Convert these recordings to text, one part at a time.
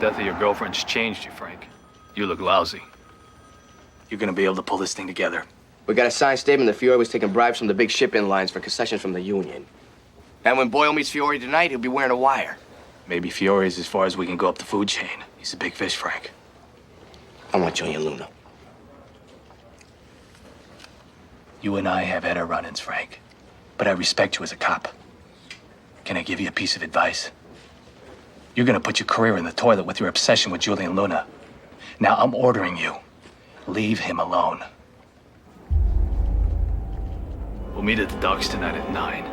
death of your girlfriend's changed you, Frank. You look lousy. You're gonna be able to pull this thing together. We got a signed statement that Fiore was taking bribes from the big shipping lines for concessions from the union. And when Boyle meets Fiore tonight, he'll be wearing a wire. Maybe Fiore's as far as we can go up the food chain. He's a big fish, Frank. I want Julian Luna. You and I have had our run-ins, Frank. But I respect you as a cop. Can I give you a piece of advice? You're gonna put your career in the toilet with your obsession with Julian Luna. Now I'm ordering you. Leave him alone. We'll meet at the docks tonight at 9.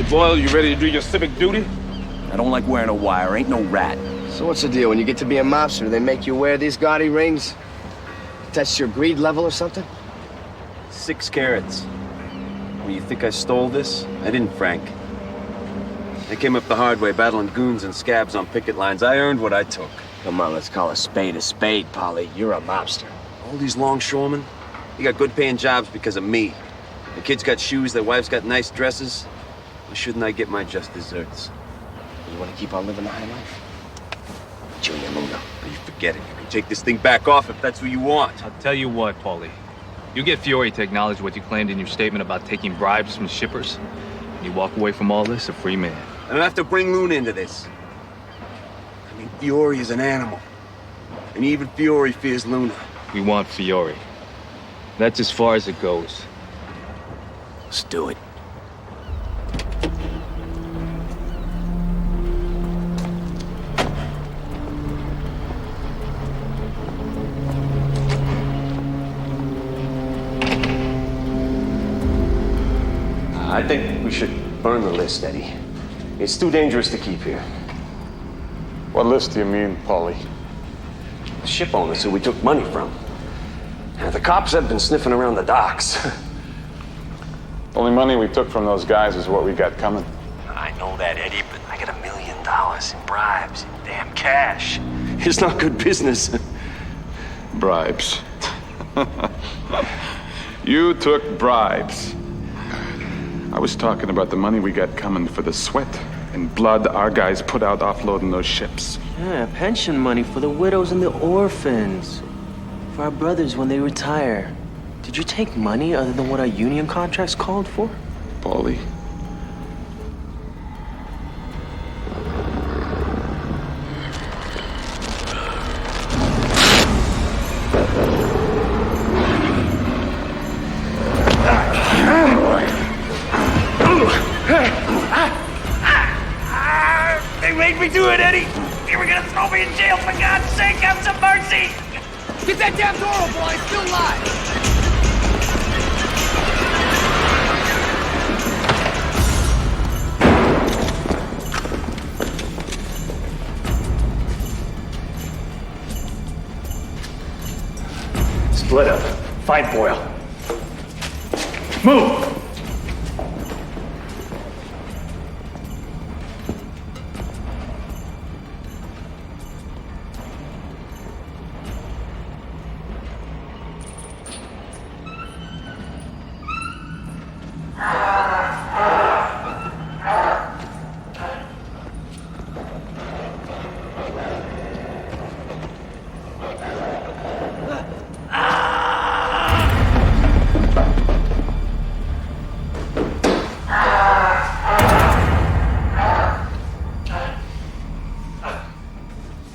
Boyle, you ready to do your civic duty? I don't like wearing a wire. Ain't no rat. So what's the deal? When you get to be a mobster, they make you wear these gaudy rings? That's your greed level or something? 6 carats. Well, you think I stole this? I didn't, Frank. I came up the hard way battling goons and scabs on picket lines. I earned what I took. Come on, let's call a spade, Polly. You're a mobster. All these longshoremen, they got good paying jobs because of me. The kids got shoes, their wives got nice dresses. Why shouldn't I get my just desserts? You want to keep on living the high life? Julian Luna. You forget it. You can take this thing back off if that's what you want. I'll tell you what, Paulie. You get Fiore to acknowledge what you claimed in your statement about taking bribes from shippers, and you walk away from all this a free man. I don't have to bring Luna into this. I mean, Fiore is an animal. And even Fiore fears Luna. We want Fiore. That's as far as it goes. Let's do it. I think we should burn the list, Eddie. It's too dangerous to keep here. What list do you mean, Paulie? The ship owners who we took money from. The cops have been sniffing around the docks. The only money we took from those guys is what we got coming. I know that, Eddie, but I got $1 million in bribes, in damn cash. It's not good business. Bribes. You took bribes. I was talking about the money we got coming for the sweat and blood our guys put out offloading those ships. Yeah, pension money for the widows and the orphans. For our brothers when they retire. Did you take money other than what our union contracts called for? Paulie. They made me do it, Eddie! They were gonna throw me in jail, for God's sake, have some mercy! Get that damn door open while he's still alive! Split up. Find Boyle. Move!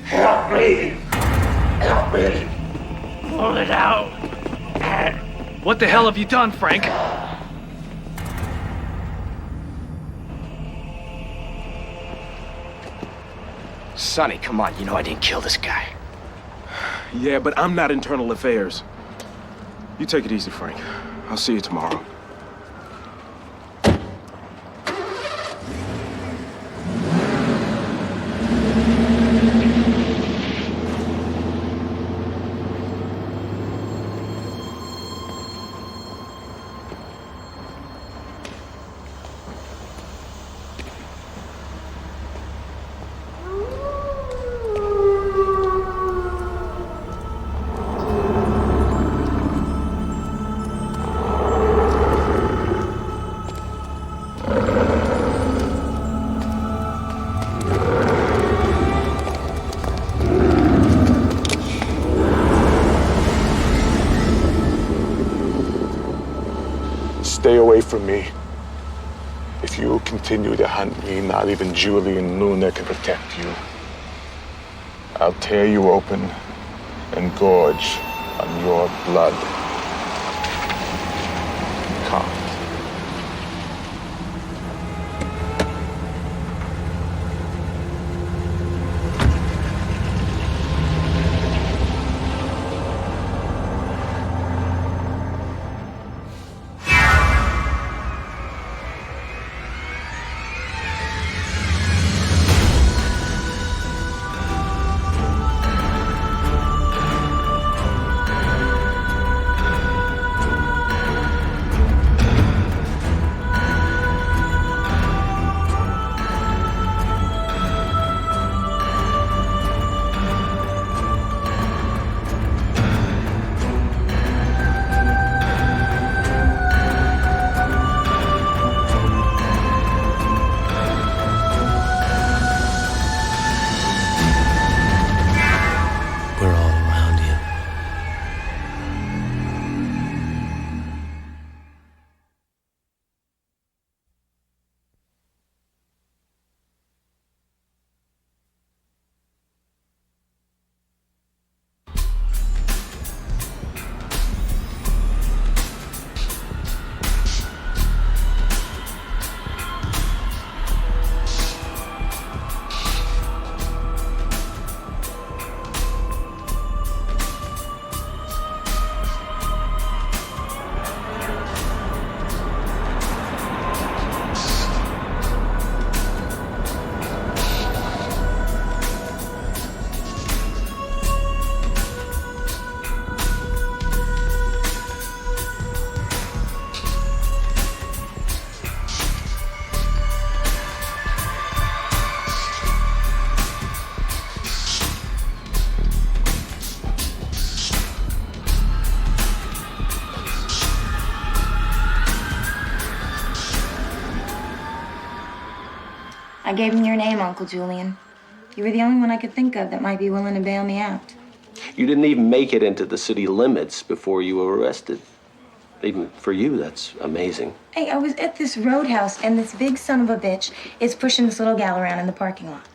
Help me. Pull it out. What the hell have you done, Frank? Sonny, come on. You know I didn't kill this guy. Yeah, but I'm not internal affairs. You take it easy, Frank. I'll see you tomorrow. stay away from me. If you continue to hunt me, not even Julian Luna can protect you. I'll tear you open and gorge on your blood. Come. I gave him your name, Uncle Julian. You were the only one I could think of that might be willing to bail me out. You didn't even make it into the city limits before you were arrested. Even for you, that's amazing. Hey, I was at this roadhouse, and this big son of a bitch is pushing this little gal around in the parking lot.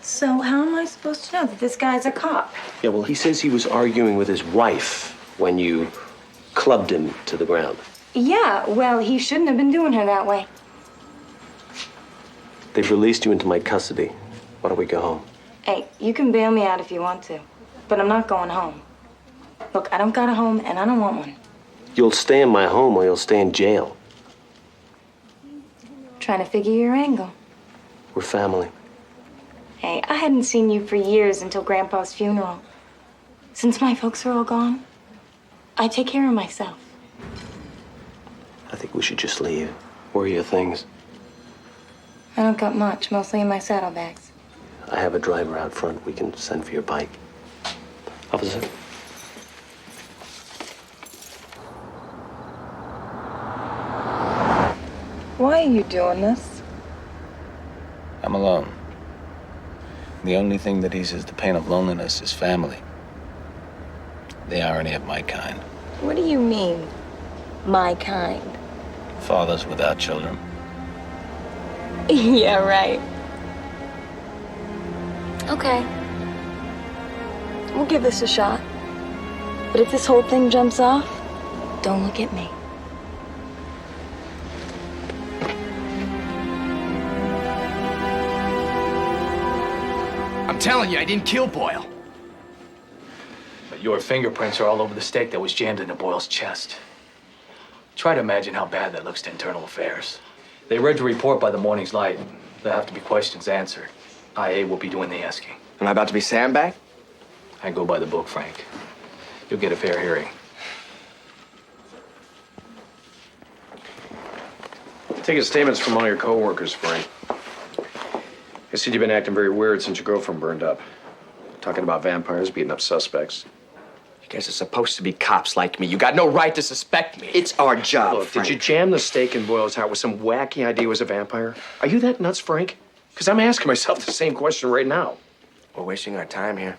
So how am I supposed to know that this guy's a cop? Yeah, well, he says he was arguing with his wife when you clubbed him to the ground. Yeah, well, he shouldn't have been doing her that way. They've released you into my custody. Why don't we go home? Hey, you can bail me out if you want to, but I'm not going home. Look, I don't got a home, and I don't want one. You'll stay in my home or you'll stay in jail. Trying to figure your angle. We're family. Hey, I hadn't seen you for years until Grandpa's funeral. Since my folks are all gone, I take care of myself. I think we should just leave. Where are your things? I don't got much, mostly in my saddlebags. I have a driver out front. We can send for your bike. Officer. Why are you doing this? I'm alone. The only thing that eases the pain of loneliness is family. The irony of my kind. What do you mean, my kind? Fathers without children. Yeah, right. Okay. We'll give this a shot. But if this whole thing jumps off, don't look at me. I'm telling you, I didn't kill Boyle. But your fingerprints are all over the stake that was jammed into Boyle's chest. Try to imagine how bad that looks to internal affairs. They read your report by the morning's light. There'll have to be questions answered. IA will be doing the asking. Am I about to be sandbagged? I go by the book, Frank. You'll get a fair hearing. Taking statements from all your coworkers, Frank. They said you've been acting very weird since your girlfriend burned up. Talking about vampires, beating up suspects. You guys are supposed to be cops like me. You got no right to suspect me. It's our job, Look, Frank. did you jam the stake in Boyle's heart with some wacky idea he was a vampire? Are you that nuts, Frank? Because I'm asking myself the same question right now. We're wasting our time here.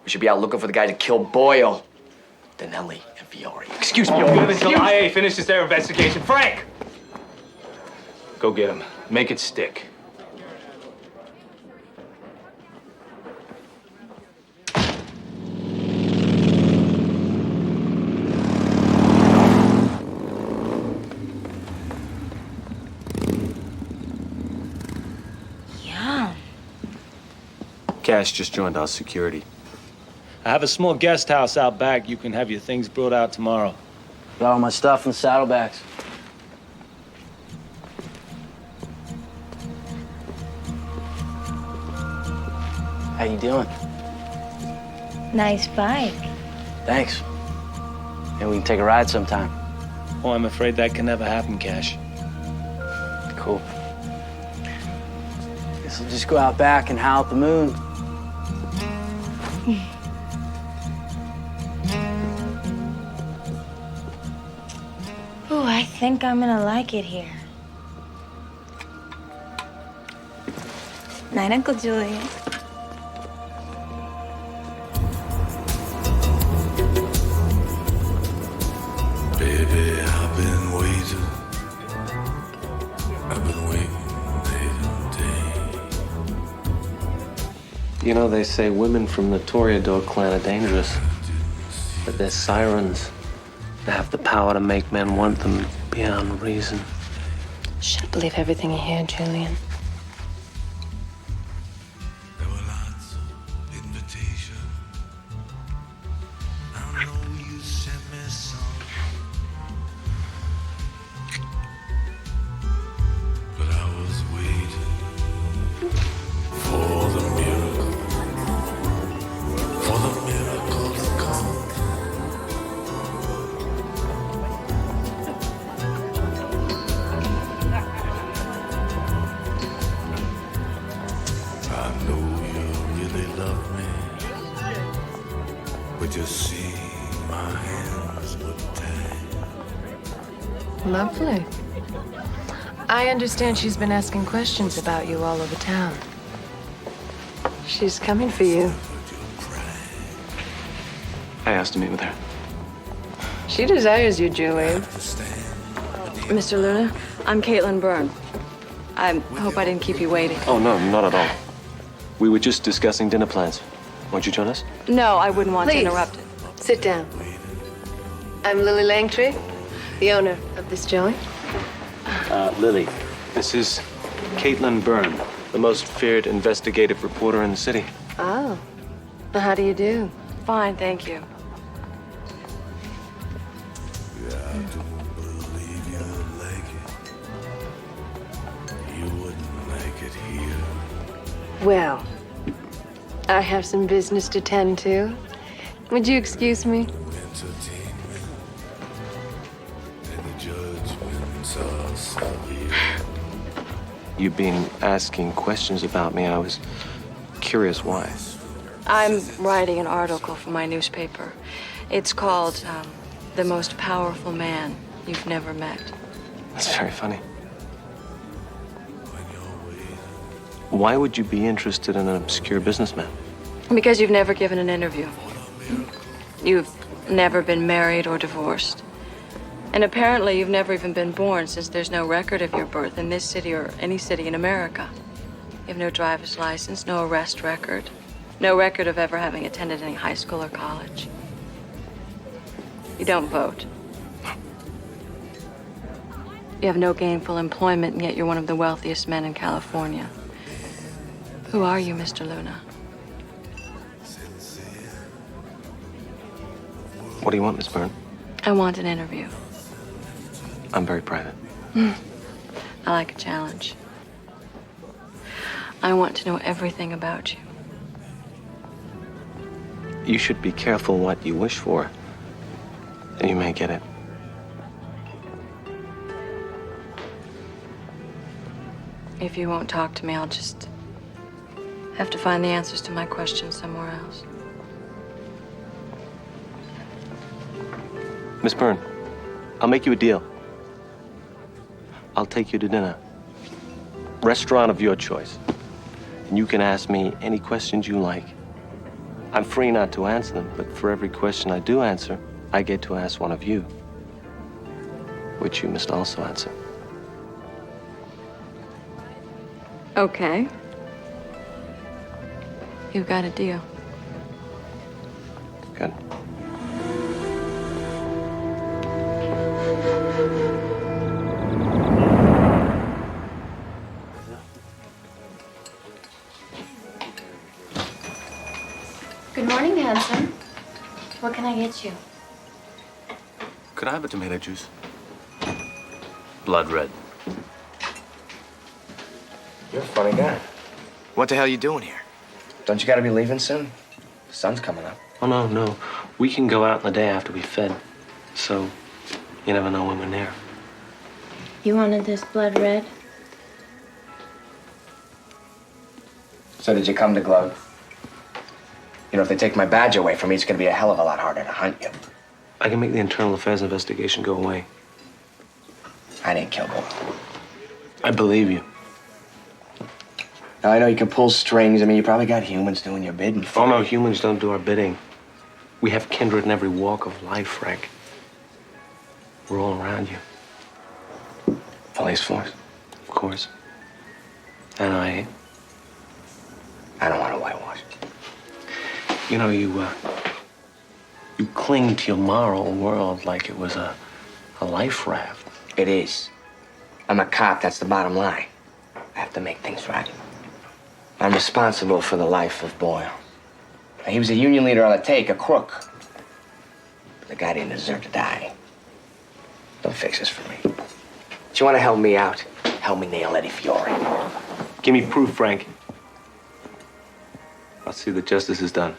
We should be out looking for the guy to kill Boyle. Danelli and Fiore. Excuse me, good until IA finishes their investigation. Frank! Go get him. Make it stick. Cash just joined our security. I have a small guest house out back. You can have your things brought out tomorrow. Got all my stuff in the saddlebags. How you doing? Nice bike. Thanks. Maybe we can take a ride sometime. Oh, I'm afraid that can never happen, Cash. Cool. Guess I'll just go out back and howl at the moon. Ooh, I think I'm gonna like it here. Night, Uncle Julian. Baby, I've been waiting. I've been waiting day to day. You know, they say women from the Toreador clan are dangerous. But they're sirens. They have the power to make men want them beyond reason. Shouldn't believe everything you hear, Julian. There were lots of invitations. I know you sent me some, but I was waiting for the miracle to come. I know you really love me, but you see, my hands were tied. Lovely. I understand she's been asking questions about you all over town. She's coming for you. I asked to meet with her. She desires you, Julian. Mr. Luna, I'm Caitlin Byrne. I hope I didn't keep you waiting. Oh, no, not at all. We were just discussing dinner plans. Won't you join us? No, I wouldn't want Please, to interrupt it. sit down. I'm Lily Langtree, the owner of this joint. Lily, this is Caitlin Byrne, the most feared investigative reporter in the city. Oh, well, how do you do? Fine, thank you. Well, I have some business to tend to. Would you excuse me? You've been asking questions about me. I was curious why. I'm writing an article for my newspaper. It's called The Most Powerful Man You've Never Met. That's very funny. Why would you be interested in an obscure businessman? Because you've never given an interview. You've never been married or divorced. And apparently you've never even been born, since there's no record of your birth in this city or any city in America. You have no driver's license, no arrest record, no record of ever having attended any high school or college. You don't vote. You have no gainful employment, and yet you're one of the wealthiest men in California. Who are you, Mr. Luna? What do you want, Miss Byrne? I want an interview. I'm very private. I like a challenge. I want to know everything about you. You should be careful what you wish for, and you may get it. If you won't talk to me, I'll just have to find the answers to my questions somewhere else. Miss Byrne, I'll make you a deal. I'll take you to dinner. Restaurant of your choice. And you can ask me any questions you like. I'm free not to answer them, but for every question I do answer, I get to ask one of you, which you must also answer. Okay. You've got a deal. Good. Good morning, handsome. What can I get you? Could I have a tomato juice? Blood red. You're a funny guy. What the hell are you doing here? Don't you gotta be leaving soon? The sun's coming up. Oh, no. We can go out in the day after we fed. So, you never know when we're near. You wanted this blood red? So did you come to Glug? You know, if they take my badge away from me, it's gonna be a hell of a lot harder to hunt you. I can make the internal affairs investigation go away. I didn't kill Boyle. I believe you. Now, I know you can pull strings. I mean, you probably got humans doing your bidding. Oh, no, humans don't do our bidding. We have kindred in every walk of life, Frank. We're all around you. Police force? Of course. And I don't want to whitewash. You know, you cling to your moral world like it was a life raft. It is. I'm a cop, that's the bottom line. I have to make things right. I'm responsible for the life of Boyle. Now, he was a union leader on the take, a crook. But the guy didn't deserve to die. Don't fix this for me. Do you want to help me out? Help me nail Eddie Fiore. Give me proof, Frank. I'll see that justice is done.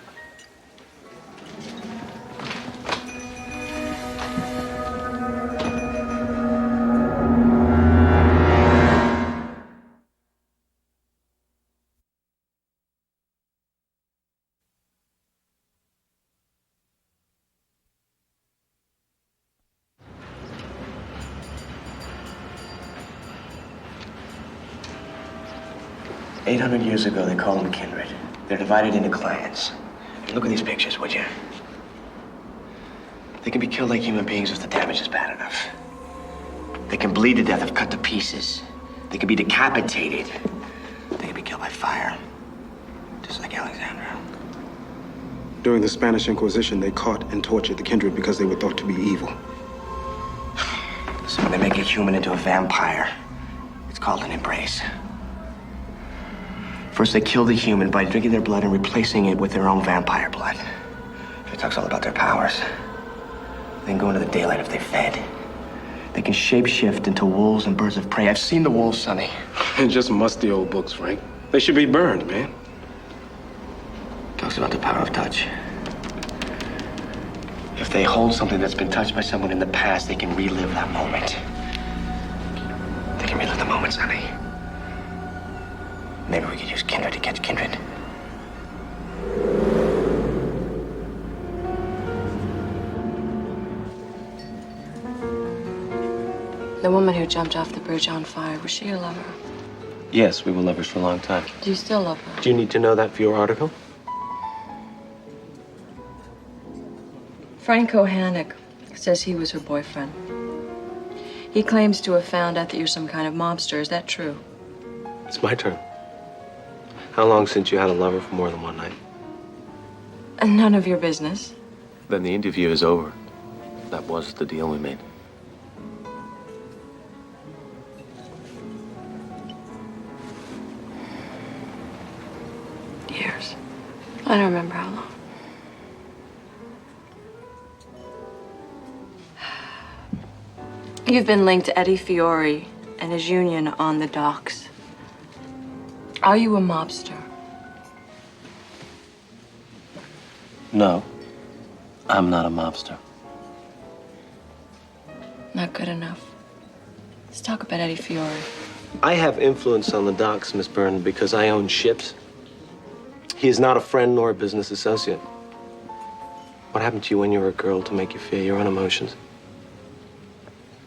"800 years ago, they called them Kindred. They're divided into clans. Look at these pictures, would you? They can be killed like human beings if the damage is bad enough. They can bleed to death if cut to pieces. They can be decapitated. They can be killed by fire. Just like Alexandra. During the Spanish Inquisition, they caught and tortured the Kindred because they were thought to be evil. So when they make a human into a vampire, it's called an embrace. First, they kill the human by drinking their blood and replacing it with their own vampire blood. It talks all about their powers. They can go into the daylight if they fed. They can shapeshift into wolves and birds of prey. I've seen the wolves, Sonny. Just musty old books, Frank. They should be burned, man. Talks about the power of touch. If they hold something that's been touched by someone in the past, they can relive that moment. They can relive the moment, Sonny. Maybe we could use Kindred to catch Kindred. The woman who jumped off the bridge on fire, was she your lover? Yes, we were lovers for a long time. Do you still love her? Do you need to know that for your article? Frank Kohanek says he was her boyfriend. He claims to have found out that you're some kind of mobster. Is that true? It's my turn. How long since you had a lover for more than one night? And none of your business. Then the interview is over. That was the deal we made. Years. I don't remember how long. You've been linked to Eddie Fiore and his union on the docks. Are you a mobster? No, I'm not a mobster. Not good enough. Let's talk about Eddie Fiore. I have influence on the docks, Miss Byrne, because I own ships. He is not a friend nor a business associate. What happened to you when you were a girl to make you fear your own emotions?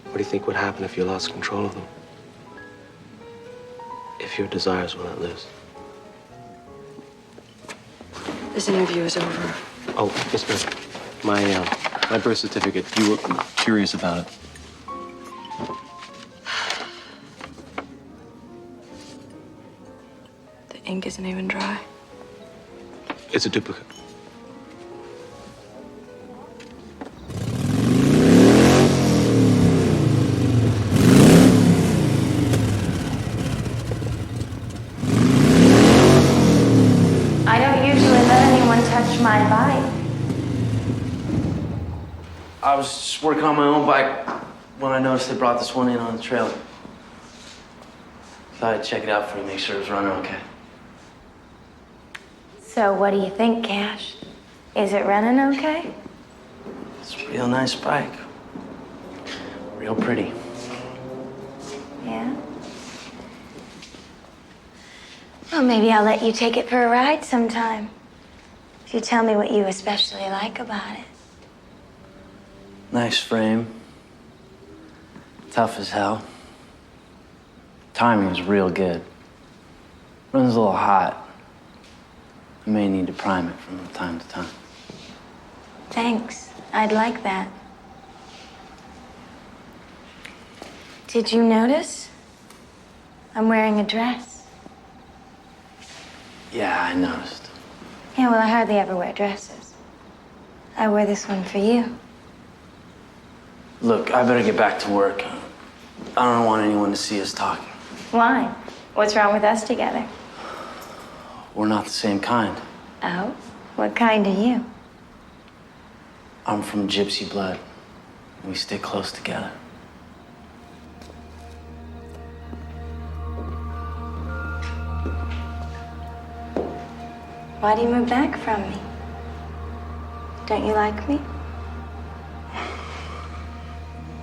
What do you think would happen if you lost control of them? If your desires were let loose? This interview is over. Oh, Miss Byrne, my My birth certificate. You were curious about it. The ink isn't even dry. It's a duplicate. I don't usually let anyone touch my bike. I was just working on my own bike when I noticed they brought this one in on the trailer. Thought I'd check it out for you, make sure it was running okay. So what do you think, Cash? Is it running okay? It's a real nice bike. Real pretty. Yeah? Well, maybe I'll let you take it for a ride sometime. If you tell me what you especially like about it. Nice frame. Tough as hell. Timing is real good. Runs a little hot. I may need to prime it from time to time. Thanks. I'd like that. Did you notice? I'm wearing a dress. Yeah, I noticed. Yeah, well, I hardly ever wear dresses. I wear this one for you. Look, I better get back to work. I don't want anyone to see us talking. Why? What's wrong with us together? We're not the same kind. Oh? What kind are you? I'm from gypsy blood. We stick close together. Why do you move back from me? Don't you like me?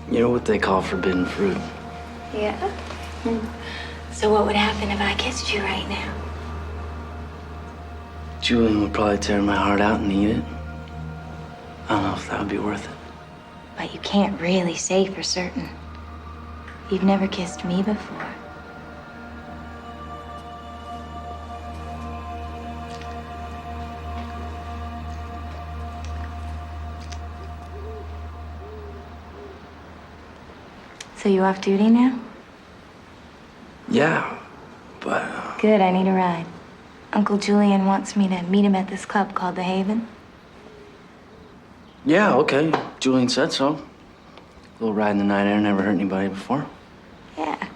You're what they call forbidden fruit. Yeah? So what would happen if I kissed you right now? Julian would probably tear my heart out and eat it. I don't know if that would be worth it. But you can't really say for certain. You've never kissed me before. So you off duty now? Yeah, but... Good, I need a ride. Uncle Julian wants me to meet him at this club called The Haven. Yeah, okay. Julian said so. A little ride in the night air never hurt anybody before. Yeah.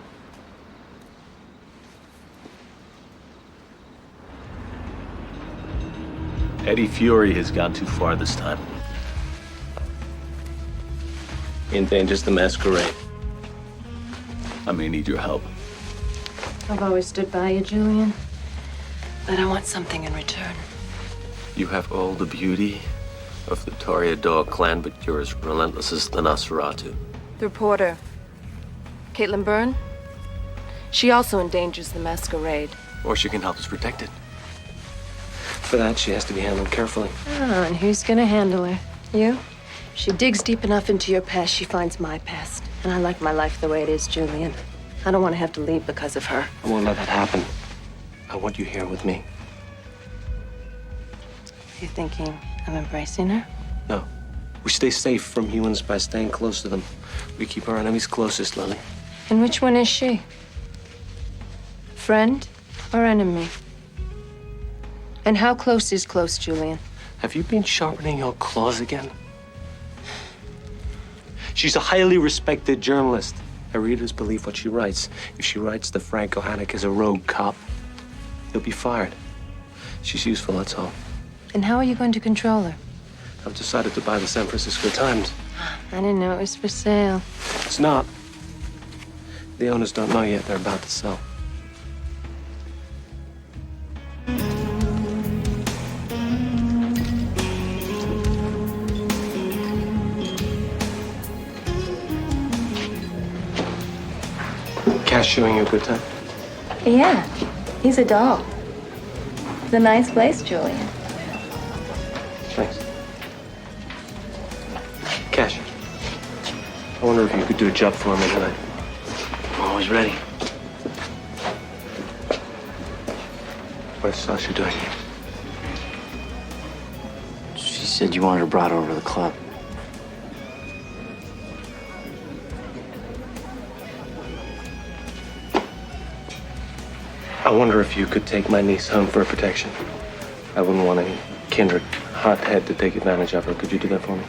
Eddie Fury has gone too far this time. He endangers the masquerade. I may need your help. I've always stood by you, Julian. But I want something in return. You have all the beauty of the Toreador clan, but you're as relentless as the Nosferatu. The reporter, Caitlin Byrne, she also endangers the masquerade. Or she can help us protect it. For that, she has to be handled carefully. Oh, and who's gonna handle her? You? She digs deep enough into your past, she finds my past. And I like my life the way it is, Julian. I don't want to have to leave because of her. I won't let that happen. I want you here with me. You thinking I'm embracing her? No. We stay safe from humans by staying close to them. We keep our enemies closest, Lily. And which one is she? Friend or enemy? And how close is close, Julian? Have you been sharpening your claws again? She's a highly respected journalist. Her readers believe what she writes. If she writes that Frank Ohanek is a rogue cop, he'll be fired. She's useful, that's all. And how are you going to control her? I've decided to buy the San Francisco Times. I didn't know it was for sale. It's not. The owners don't know yet they're about to sell. Cash showing you a good time? Yeah, he's a doll. It's a nice place, Julian. Thanks. Cash, I wonder if you could do a job for me tonight. I'm always ready. What's Sasha doing? She said you wanted her brought over to the club. I wonder if you could take my niece home for protection. I wouldn't want any Kindred hothead to take advantage of her. Could you do that for me?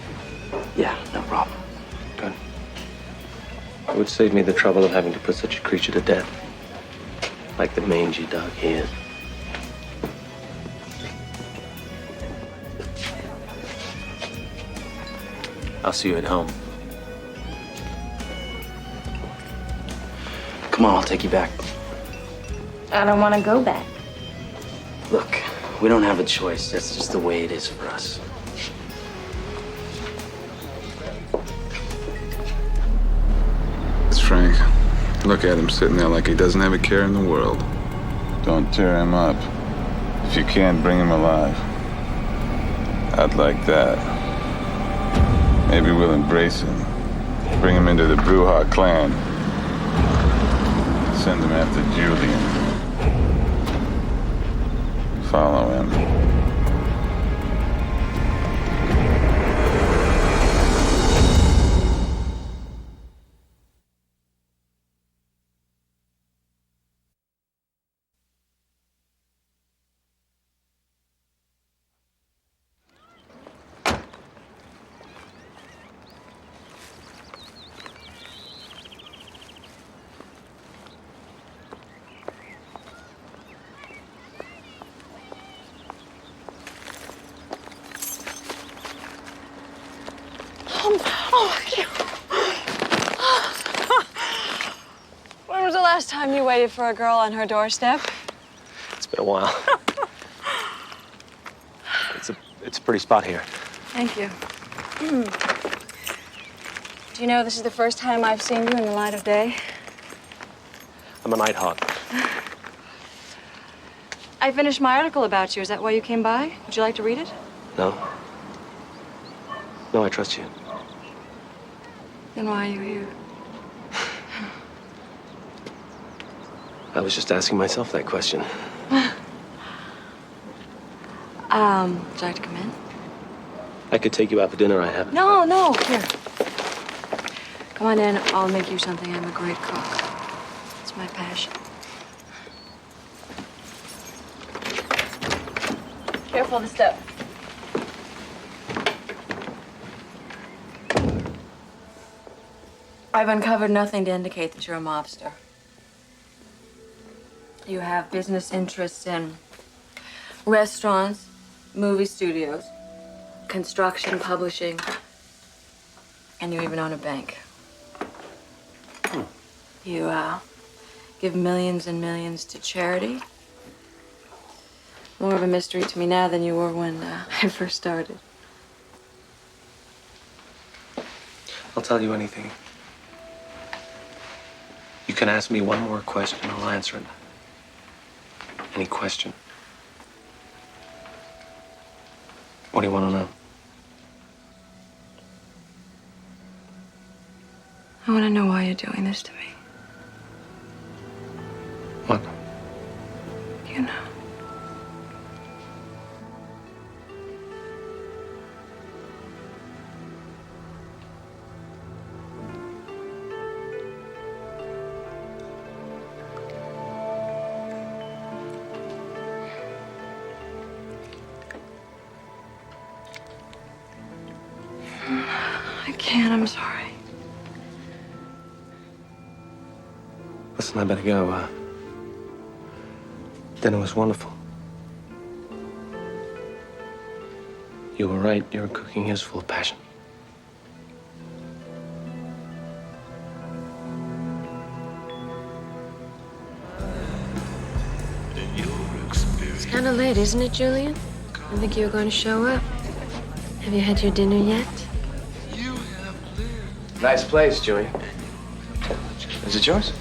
Yeah, no problem. Good. It would save me the trouble of having to put such a creature to death. Like the mangy dog he is. I'll see you at home. Come on, I'll take you back. I don't want to go back. Look, we don't have a choice. That's just the way it is for us. It's Frank. Look at him sitting there like he doesn't have a care in the world. Don't tear him up. If you can't bring him alive, I'd like that. Maybe we'll embrace him. Bring him into the Bruja clan. Send him after Julian. Follow him. When was the last time you waited for a girl on her doorstep? It's been a while. It's a pretty spot here. Thank you. Do you know this is the first time I've seen you in the light of day? I'm a nighthawk. I finished my article about you. Is that why you came by? Would you like to read it? No. No, I trust you. Then why are you here? I was just asking myself that question. Would you like to come in? I could take you out for dinner. I haven't. No, no, here. Come on in. I'll make you something. I'm a great cook. It's my passion. Careful of the step. I've uncovered nothing to indicate that you're a mobster. You have business interests in restaurants, movie studios, construction, publishing, and you even own a bank. You give millions and millions to charity. More of a mystery to me now than you were when I first started. I'll tell you anything. You can ask me one more question, I'll answer it. Any question. What do you want to know? I want to know why you're doing this to me. What? You know. I can't, I'm sorry. Listen, I better go. Dinner was wonderful. You were right, your cooking is full of passion. It's kind of late, isn't it, Julian? I think you were going to show up. Have you had your dinner yet? Nice place, Julian. Is it yours?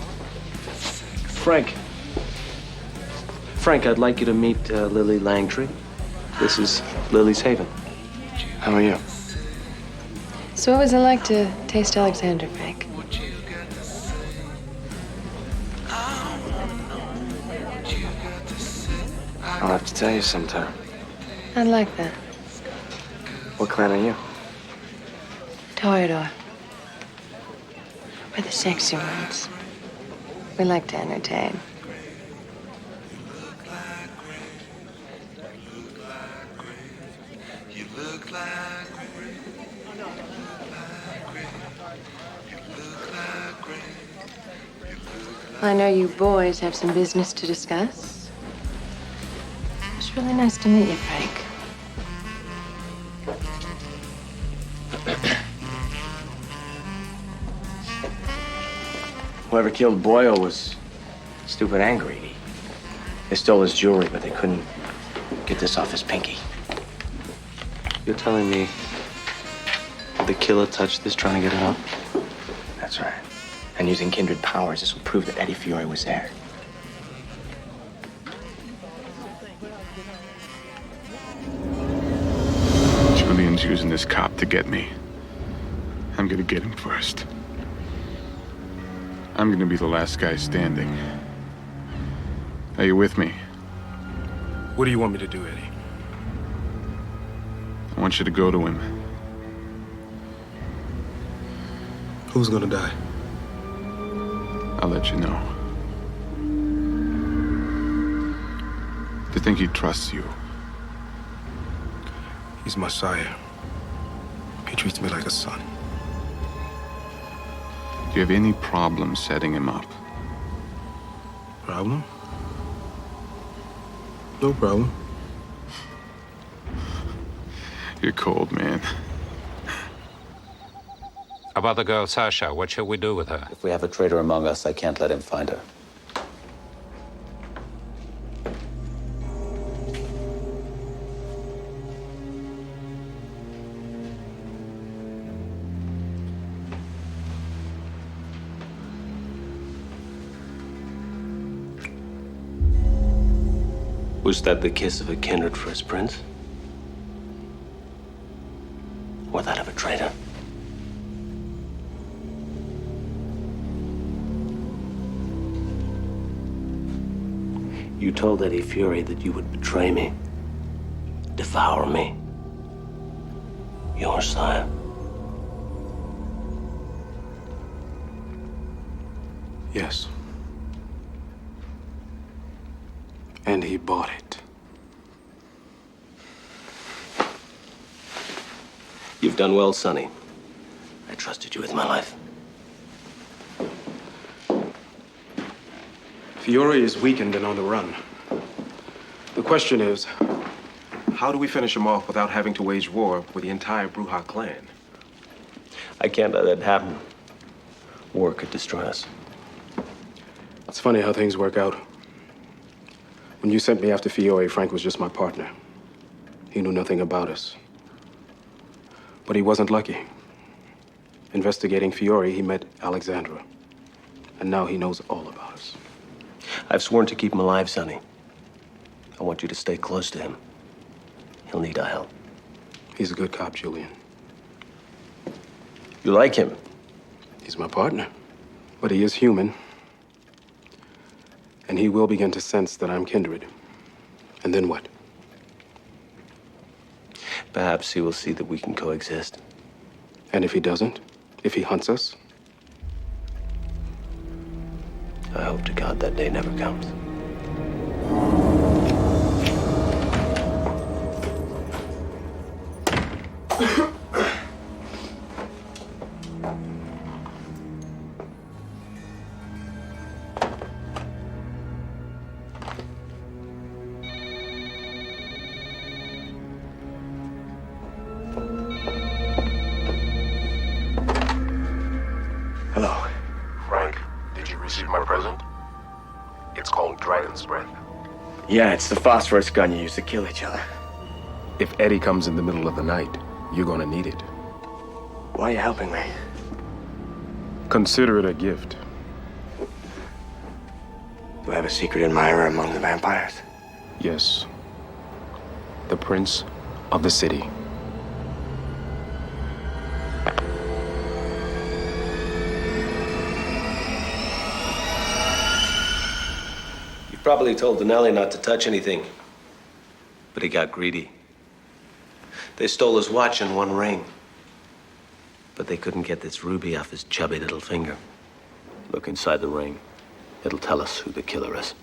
Frank. Frank, I'd like you to meet Lily Langtree. This is Lily's Haven. How are you? So what was it like to taste Alexander, Frank? I'll have to tell you sometime. I'd like that. What clan are you? Toreador. We're the sexy ones. We like to entertain. I know you boys have some business to discuss. It's really nice to meet you, Frank. Whoever killed Boyle was stupid angry. They stole his jewelry, but they couldn't get this off his pinky. You're telling me the killer touched this trying to get it up? That's right. And using Kindred powers, this will prove that Eddie Fiore was there. Julian's using this cop to get me. I'm gonna get him first. I'm gonna be the last guy standing. Are you with me? What do you want me to do, Eddie? I want you to go to him. Who's gonna die? I'll let you know. To think he trusts you. He's my sire. He treats me like a son. Do you have any problem setting him up? Problem? No problem. You're cold, man. About the girl Sasha, what shall we do with her? If we have a traitor among us, I can't let him find her. Was that the kiss of a kindred for his prince? Or that of a traitor? You told Eddie Fiore that you would betray me, devour me, your sire. Yes. And he bought it. You've done well, Sonny. I trusted you with my life. Fiore is weakened and on the run. The question is, how do we finish him off without having to wage war with the entire Bruja clan? I can't let that happen. War could destroy us. It's funny how things work out. When you sent me after Fiore, Frank was just my partner. He knew nothing about us. But he wasn't lucky. Investigating Fiore, he met Alexandra. And now he knows all about us. I've sworn to keep him alive, Sonny. I want you to stay close to him. He'll need our help. He's a good cop, Julian. You like him? He's my partner. But he is human. And he will begin to sense that I'm kindred. And then what? Perhaps he will see that we can coexist. And if he doesn't? If he hunts us? I hope to God that day never comes. Hello. Frank, did you receive my present? It's called Dragon's Breath. Yeah, it's the phosphorus gun you use to kill each other. If Eddie comes in the middle of the night, you're gonna need it. Why are you helping me? Consider it a gift. Do I have a secret admirer among the vampires? Yes. The Prince of the City. You probably told Denali not to touch anything, but he got greedy. They stole his watch and one ring, but they couldn't get this ruby off his chubby little finger. Look inside the ring. It'll tell us who the killer is.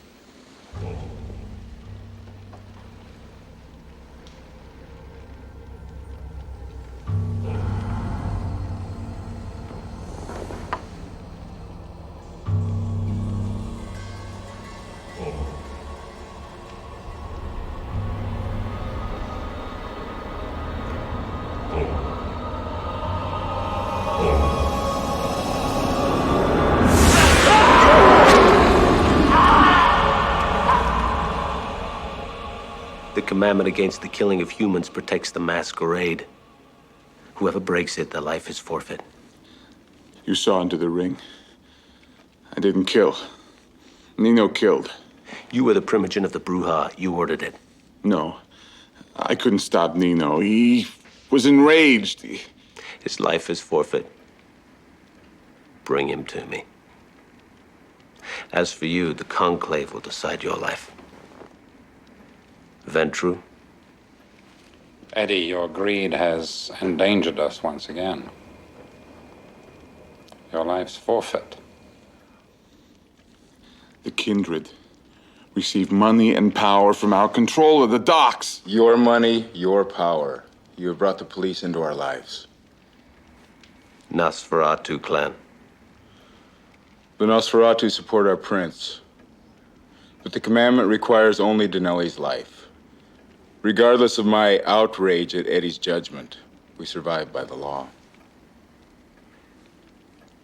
commandment against the killing of humans protects the masquerade. Whoever breaks it, their life is forfeit. You saw into the ring. I didn't kill. Nino killed. You were the primogen of the Bruja. You ordered it. No. I couldn't stop Nino. He was enraged. His life is forfeit. Bring him to me. As for you, the conclave will decide your life. Ventru? Eddie, your greed has endangered us once again. Your life's forfeit. The Kindred receive money and power from our control of the docks. Your money, your power. You have brought the police into our lives. Nosferatu clan. The Nosferatu support our prince. But the commandment requires only Denelli's life. Regardless of my outrage at Eddie's judgment, we survive by the law.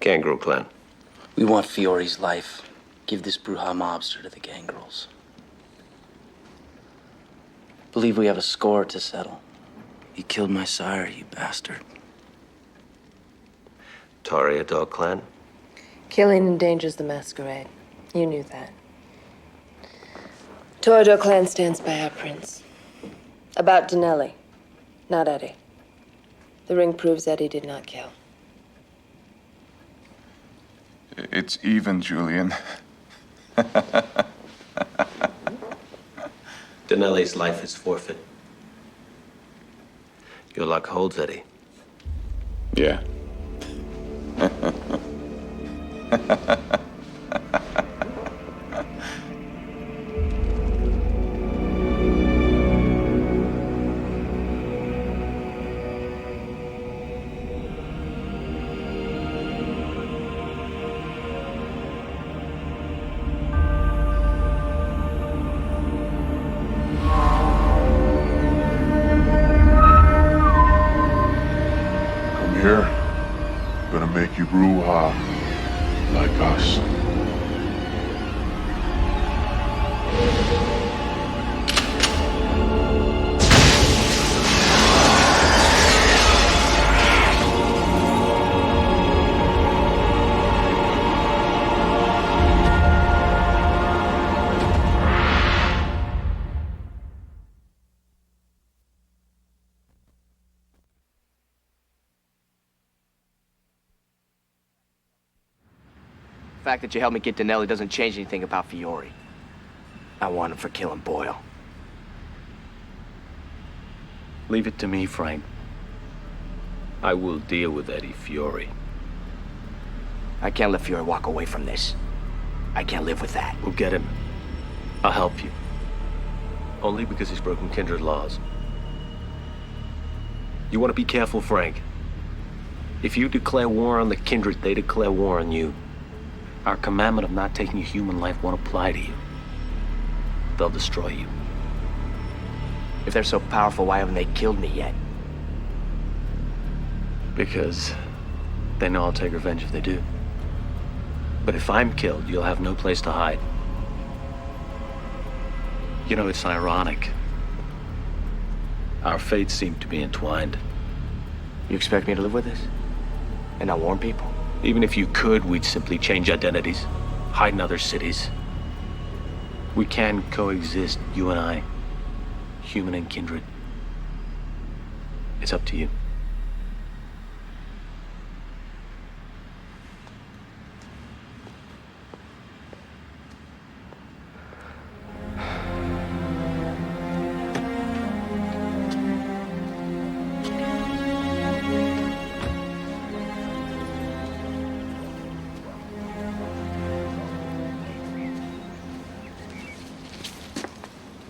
Gangrel clan. We want Fiore's life. Give this Bruja mobster to the Gangrels. Believe we have a score to settle. You killed my sire, you bastard. Toreador clan. Killing endangers the masquerade. You knew that. Toreador clan stands by our prince. About Denelli, not Eddie. The ring proves Eddie did not kill. It's even, Julian. Denelli's life is forfeit. Your luck holds, Eddie. Yeah. Here, gonna make you Bruja like us. The fact that you helped me get Denelli doesn't change anything about Fiore. I want him for killing Boyle. Leave it to me, Frank. I will deal with Eddie Fiore. I can't let Fiore walk away from this. I can't live with that. We'll get him. I'll help you. Only because he's broken Kindred laws. You want to be careful, Frank. If you declare war on the Kindred, they declare war on you. Our commandment of not taking a human life won't apply to you. They'll destroy you. If they're so powerful, why haven't they killed me yet? Because they know I'll take revenge if they do. But if I'm killed, you'll have no place to hide. You know, it's ironic. Our fates seem to be entwined. You expect me to live with this? And not warn people? Even if you could, we'd simply change identities, hide in other cities. We can coexist, you and I, human and kindred. It's up to you.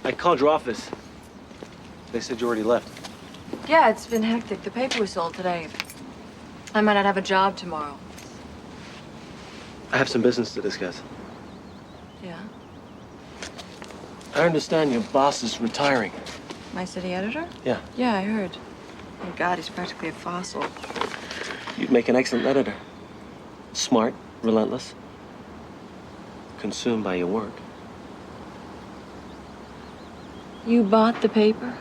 I called your office. They said you already left. Yeah, it's been hectic. The paper was sold today. I might not have a job tomorrow. I have some business to discuss. Yeah? I understand your boss is retiring. My city editor? Yeah. Yeah, I heard. Oh, God, he's practically a fossil. You'd make an excellent editor. Smart, relentless. Consumed by your work. You bought the paper?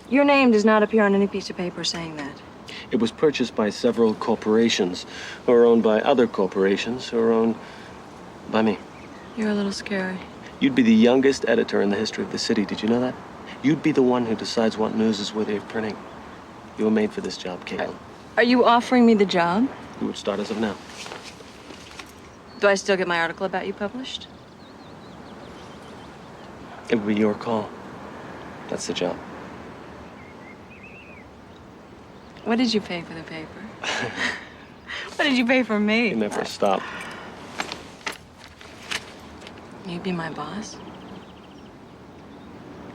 Your name does not appear on any piece of paper saying that. It was purchased by several corporations, who are owned by other corporations, who are owned by me. You're a little scary. You'd be the youngest editor in the history of the city. Did you know that? You'd be the one who decides what news is worthy of printing. You were made for this job, Caitlin. Are you offering me the job? You would start as of now. Do I still get my article about you published? It would be your call. That's the job. What did you pay for the paper? What did you pay for me? You never stop. You'd be my boss?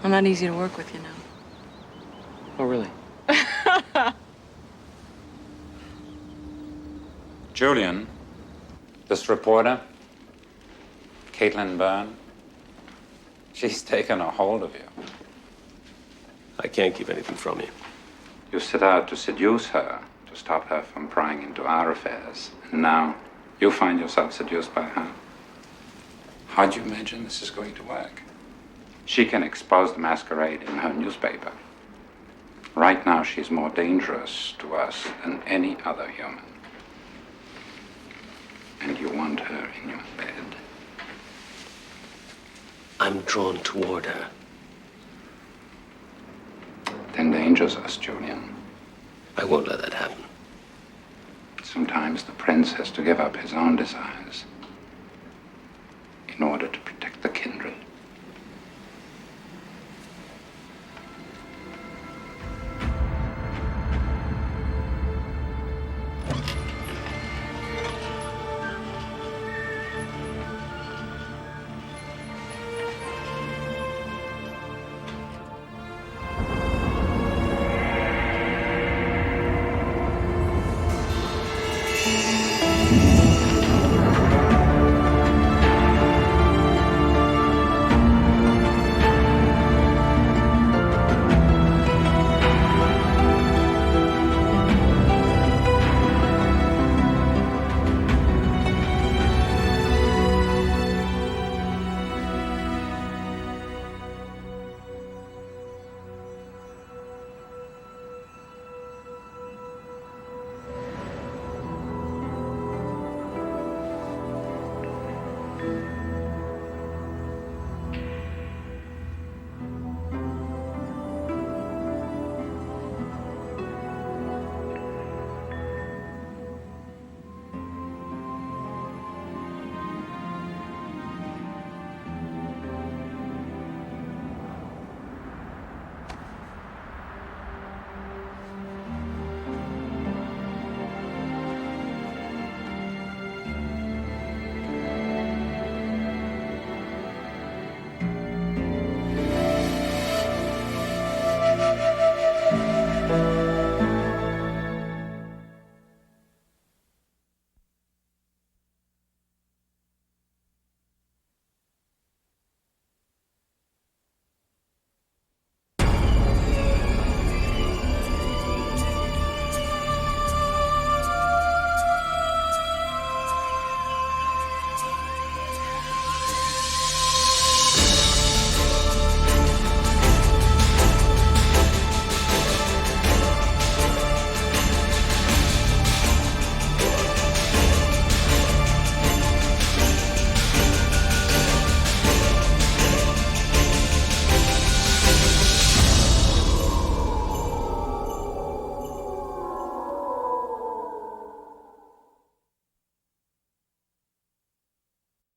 I'm not easy to work with, you know. Oh, really? Julian, this reporter, Caitlin Byrne, she's taken a hold of you. I can't keep anything from you. You set out to seduce her, to stop her from prying into our affairs. And now you find yourself seduced by her. How do you imagine this is going to work? She can expose the masquerade in her newspaper. Right now, she's more dangerous to us than any other human. And you want her in your bed. I'm drawn toward her. Endangers us, Julian. I won't let that happen. Sometimes the prince has to give up his own desires in order to protect the kindred.